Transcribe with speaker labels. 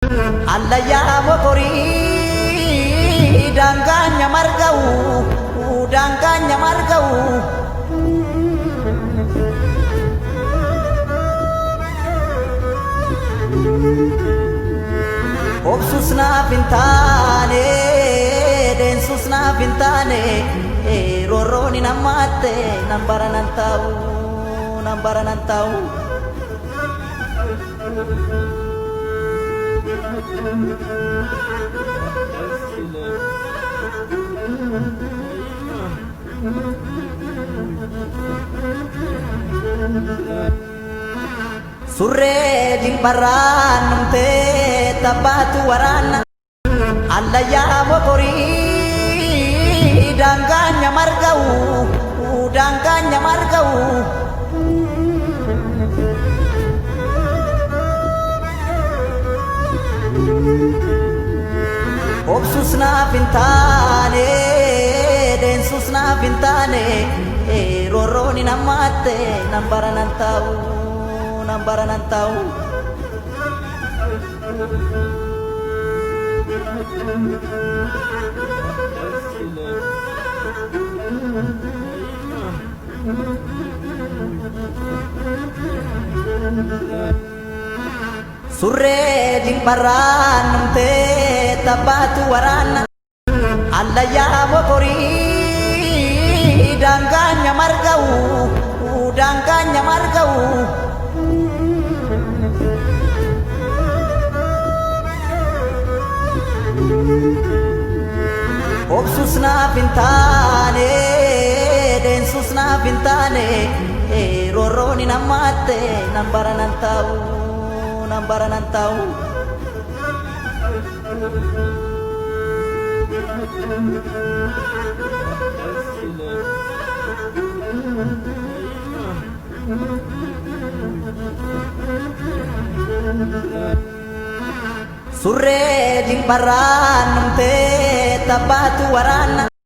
Speaker 1: Allaya mokori danganya margau danganya margau obsusna pintane densusna pintane roroni namate nambaran tahu Surre jimbaran te tabatu warana Allaya mokori danganya margau obsusna pintane densusna pintane roroni namate nambaran tahu Surre jimbaran te tabatu warana Allaya mokori danganya margau obsusna pintane densusna pintane roroni namate nambaran tahu Surre jimbaran te tabatu warana